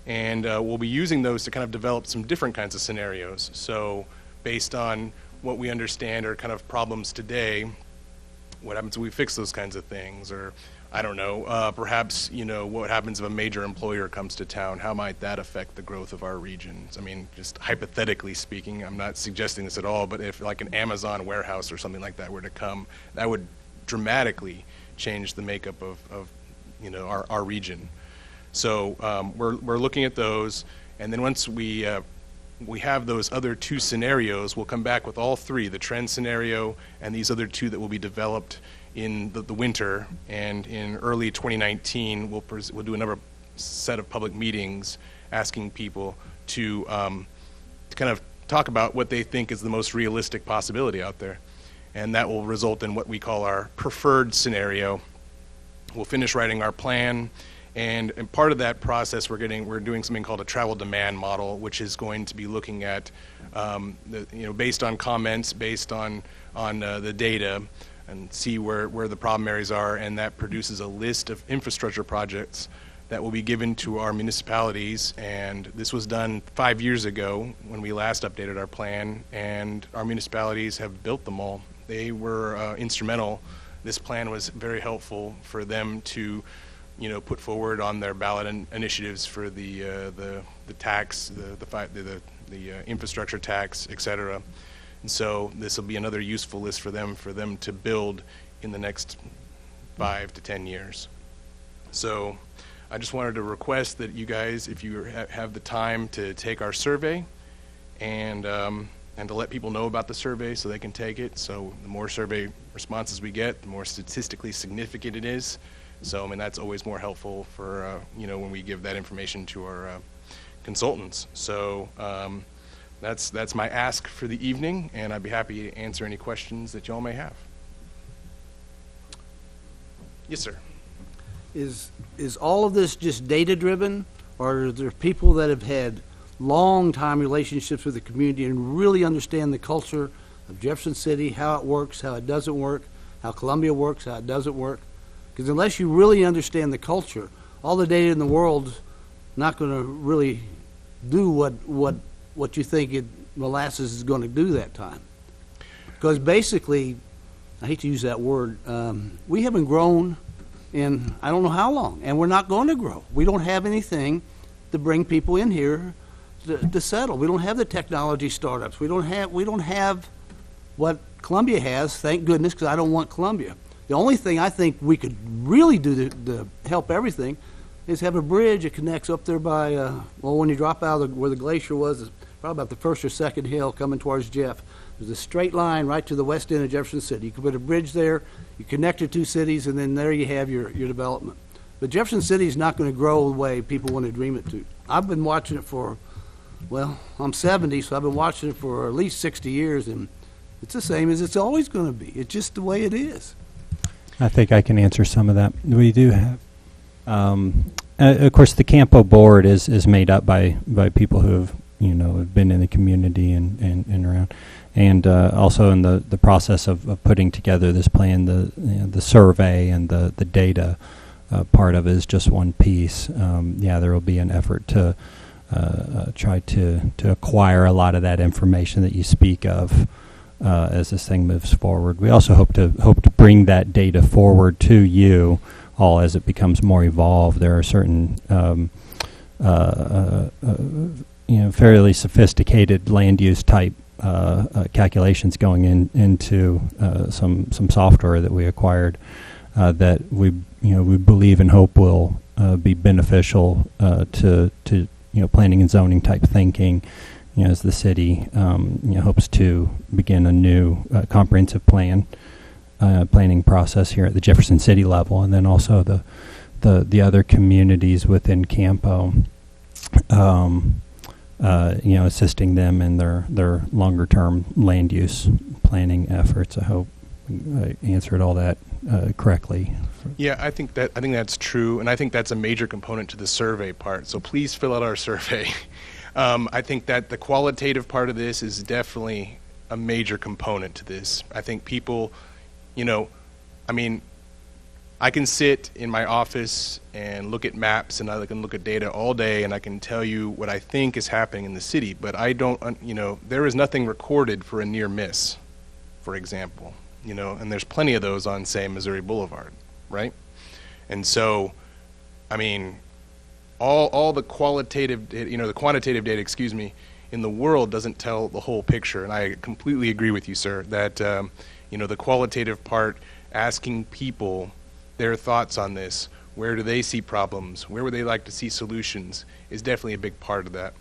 S17: And we'll be using those to kind of develop some different kinds of scenarios. So based on what we understand are kind of problems today, what happens if we fix those kinds of things? Or, I don't know, perhaps, what happens if a major employer comes to town? How might that affect the growth of our regions? I mean, just hypothetically speaking, I'm not suggesting this at all, but if like an Amazon warehouse or something like that were to come, that would dramatically change the makeup of our region. So we're looking at those, and then once we have those other two scenarios, we'll come back with all three, the trend scenario and these other two that will be developed in the winter, and in early 2019 we'll do another set of public meetings asking people to kind of talk about what they think is the most realistic possibility out there. And that will result in what we call our preferred scenario. We'll finish writing our plan, and part of that process we're doing something called a travel demand model, which is going to be looking at, based on comments, based on the data, and see where the problem areas are, and that produces a list of infrastructure projects that will be given to our municipalities. And this was done 5 years ago when we last updated our plan, and our municipalities have built them all. They were instrumental. This plan was very helpful for them to, put forward on their ballot initiatives for the tax, the infrastructure tax, et cetera. And so this will be another useful list for them to build in the next 5 to 10 years. So I just wanted to request that you guys, if you have the time, to take our survey, and to let people know about the survey so they can take it. So the more survey responses we get, the more statistically significant it is. So, I mean, that's always more helpful for, when we give that information to our consultants. So that's my ask for the evening, and I'd be happy to answer any questions that y'all may have. Yes, sir.
S5: Is all of this just data-driven, or are there people that have had long-time relationships with the community and really understand the culture of Jefferson City, how it works, how it doesn't work, how Columbia works, how it doesn't work? Because unless you really understand the culture, all the data in the world not going to really do what you think molasses is going to do that time. Because basically, I hate to use that word, we haven't grown in I don't know how long, and we're not going to grow. We don't have anything to bring people in here to settle. We don't have the technology startups. We don't have what Columbia has, thank goodness, because I don't want Columbia. The only thing I think we could really do to help everything is have a bridge that connects up there by, well, when you drop out of where the glacier was, it's probably about the first or second hill coming towards Jeff. There's a straight line right to the west end of Jefferson City. You can put a bridge there, you connect the two cities, and then there you have your development. But Jefferson City is not going to grow the way people want to dream it to. I've been watching it for, well, I'm 70, so I've been watching it for at least 60 years, and it's the same as it's always going to be. It's just the way it is.
S9: I think I can answer some of that. We do have, of course, the Campo board is made up by people who have been in the community and around, and also in the process of putting together this plan, the survey and the data part of it is just one piece. There will be an effort to try to acquire a lot of that information that you speak of. As this thing moves forward, we also hope to bring that data forward to you all as it becomes more evolved. There are certain fairly sophisticated land use type calculations going into some software that we acquired that we believe and hope will be beneficial to planning and zoning type thinking. As the city hopes to begin a new comprehensive planning process here at the Jefferson City level, and then also the other communities within Campo, assisting them in their longer term land use planning efforts. I hope I answered all that correctly.
S17: Yeah, I think that's true, and I think that's a major component to the survey part. So please fill out our survey. I think that the qualitative part of this is definitely a major component to this. I think people, I can sit in my office and look at maps and I can look at data all day and I can tell you what I think is happening in the city, but I don't, there is nothing recorded for a near miss, for example, and there's plenty of those on, say, Missouri Boulevard, right? And so, all the quantitative data, in the world doesn't tell the whole picture. And I completely agree with you, sir, that, the qualitative part, asking people their thoughts on this, where do they see problems, where would they like to see solutions, is definitely a big part of that.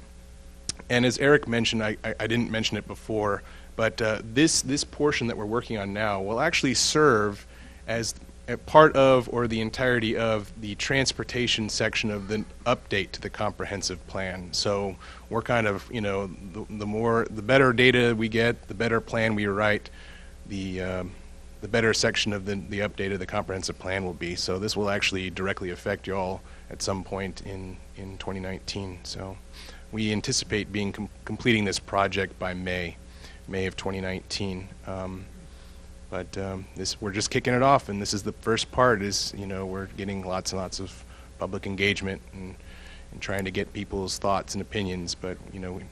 S17: And as Eric mentioned, I didn't mention it before, but this portion that we're working on now will actually serve as a part of or the entirety of the transportation section of the update to the comprehensive plan. So we're kind of, the better data we get, the better plan we write, the better section of the update of the comprehensive plan will be. So this will actually directly affect y'all at some point in 2019. So we anticipate completing this project by May of 2019. But we're just kicking it off, and this is the first part. We're getting lots and lots of public engagement and trying to get people's thoughts and opinions. But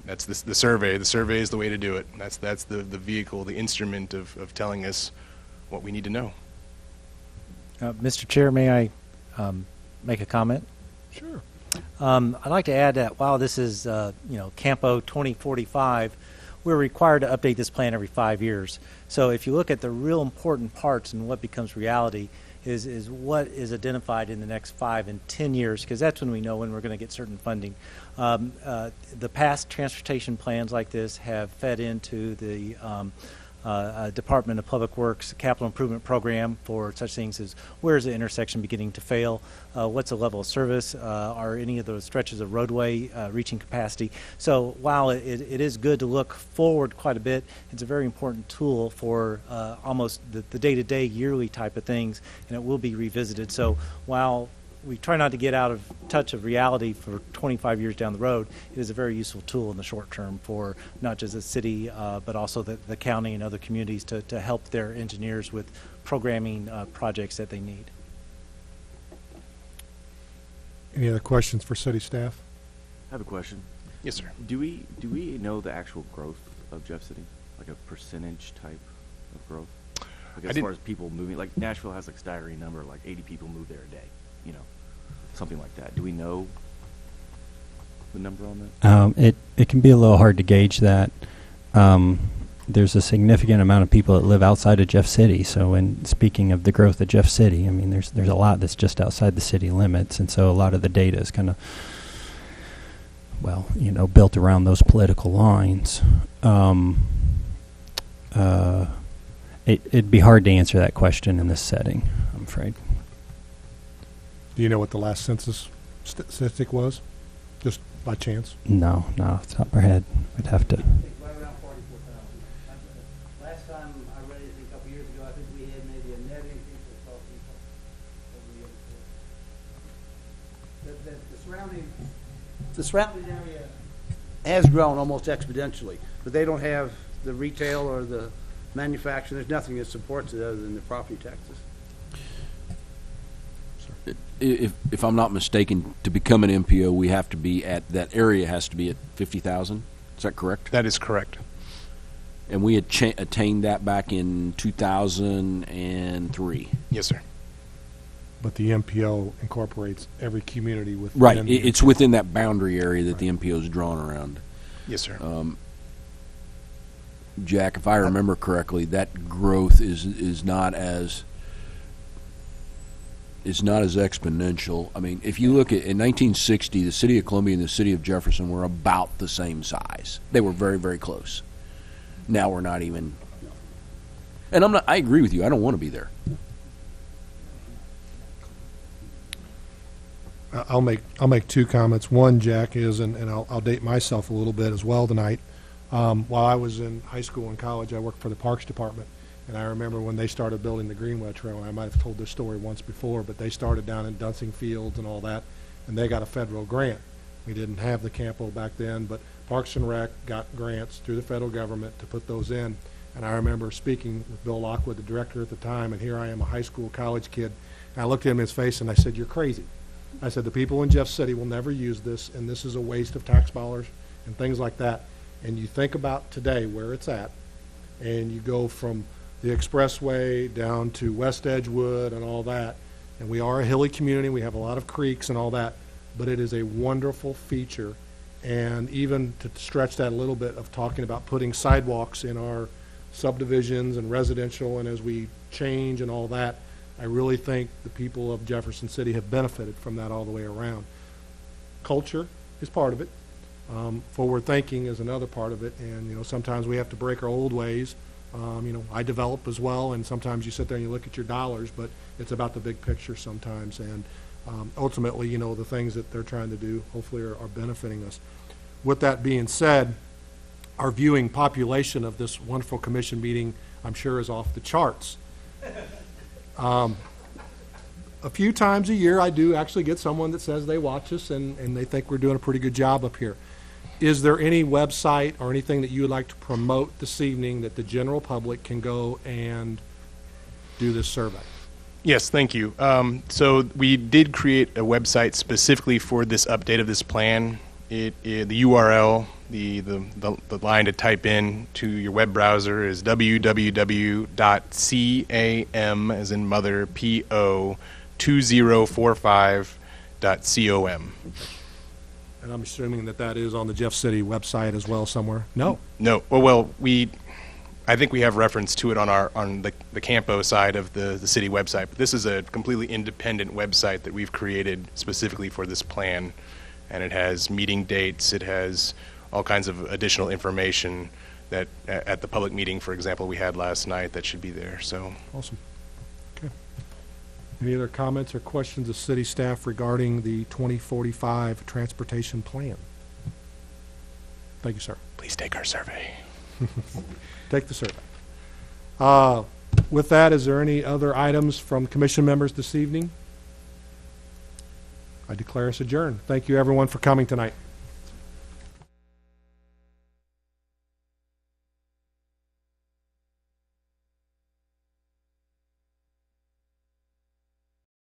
S17: that's the survey. The survey is the way to do it. That's the vehicle, the instrument of telling us what we need to know.
S8: Mr. Chair, may I make a comment?
S1: Sure.
S8: I'd like to add that while this is Campo 2045. We're required to update this plan every 5 years. So if you look at the real important parts and what becomes reality is what is identified in the next 5 and 10 years, because that's when we know when we're going to get certain funding. The past transportation plans like this have fed into the Department of Public Works capital improvement program for such things as where is the intersection beginning to fail, what's the level of service, are any of those stretches of roadway reaching capacity. So while it is good to look forward quite a bit, it's a very important tool for almost the day-to-day yearly type of things, and it will be revisited. So while we try not to get out of touch of reality for 25 years down the road, it is a very useful tool in the short term for not just the city, but also the county and other communities to help their engineers with programming projects that they need.
S1: Any other questions for city staff?
S15: I have a question.
S17: Yes, sir.
S15: Do we know the actual growth of Jeff City, like a percentage type of growth? Like as far as people moving, like Nashville has like staggering number, like 80 people move there a day, you know, something like that. Do we know the number on that?
S9: It can be a little hard to gauge that. There's a significant amount of people that live outside of Jeff City. So, in speaking of the growth of Jeff City, I mean, there's a lot that's just outside the city limits, and so a lot of the data is kind of, well, you know, built around those political lines. It'd be hard to answer that question in this setting, I'm afraid.
S1: Do you know what the last census statistic was? Just by chance?
S9: No, off the top of our head. I'd have to.
S5: Right around 44,000. Last time I read it a couple years ago, I think we had maybe a net increase of 12 people over the year before. The surrounding area has grown almost exponentially, but they don't have the retail or the manufacturing. There's nothing that supports it other than the property taxes.
S16: If I'm not mistaken, to become an MPO, we have to be at, that area has to be at 50,000. Is that correct?
S17: That is correct.
S16: And we had attained that back in 2003.
S17: Yes, sir.
S1: But the MPO incorporates every community within.
S16: Right. It's within that boundary area that the MPO is drawn around.
S17: Yes, sir.
S16: Jack, if I remember correctly, that growth is not as exponential. I mean, if you look at in 1960, the city of Columbia and the city of Jefferson were about the same size. They were very, very close. Now we're not even. And I agree with you. I don't want to be there.
S1: I'll make two comments. One, Jack, is, and I'll date myself a little bit as well tonight. While I was in high school and college, I worked for the Parks Department, and I remember when they started building the Greenway Trail, and I might have told this story once before, but they started down in Dunsing Fields and all that, and they got a federal grant. We didn't have the Campo back then, but Parks and Rec got grants through the federal government to put those in. And I remember speaking with Bill Lockwood, the director at the time, and here I am, a high school, college kid, and I looked at him in his face and I said, "You're crazy." I said, "The people in Jeff City will never use this, and this is a waste of tax dollars," and things like that. And you think about today where it's at, and you go from the expressway down to West Edgewood and all that, and we are a hilly community, we have a lot of creeks and all that, but it is a wonderful feature. And even to stretch that a little bit of talking about putting sidewalks in our subdivisions and residential, and as we change and all that, I really think the people of Jefferson City have benefited from that all the way around. Culture is part of it. Forward thinking is another part of it, and you know, sometimes we have to break our old ways. You know, I develop as well, and sometimes you sit there and you look at your dollars, but it's about the big picture sometimes, and ultimately, you know, the things that they're trying to do hopefully are benefiting us. With that being said, our viewing population of this wonderful commission meeting, I'm sure, is off the charts. A few times a year, I do actually get someone that says they watch us and they think we're doing a pretty good job up here. Is there any website or anything that you would like to promote this evening that the general public can go and do this survey?
S17: Yes, thank you. So we did create a website specifically for this update of this plan. The URL, the line to type in to your web browser is www.cam, as in mother, PO, 2045.com.
S1: And I'm assuming that that is on the Jeff City website as well somewhere? No?
S17: No. Well, I think we have reference to it on the Campo side of the city website, but this is a completely independent website that we've created specifically for this plan, and it has meeting dates, it has all kinds of additional information that at the public meeting, for example, we had last night that should be there. So
S1: awesome. Okay. Any other comments or questions of city staff regarding the 2045 transportation plan? Thank you, sir.
S17: Please take our survey.
S1: Take the survey. With that, is there any other items from commission members this evening? I declare us adjourned. Thank you, everyone, for coming tonight.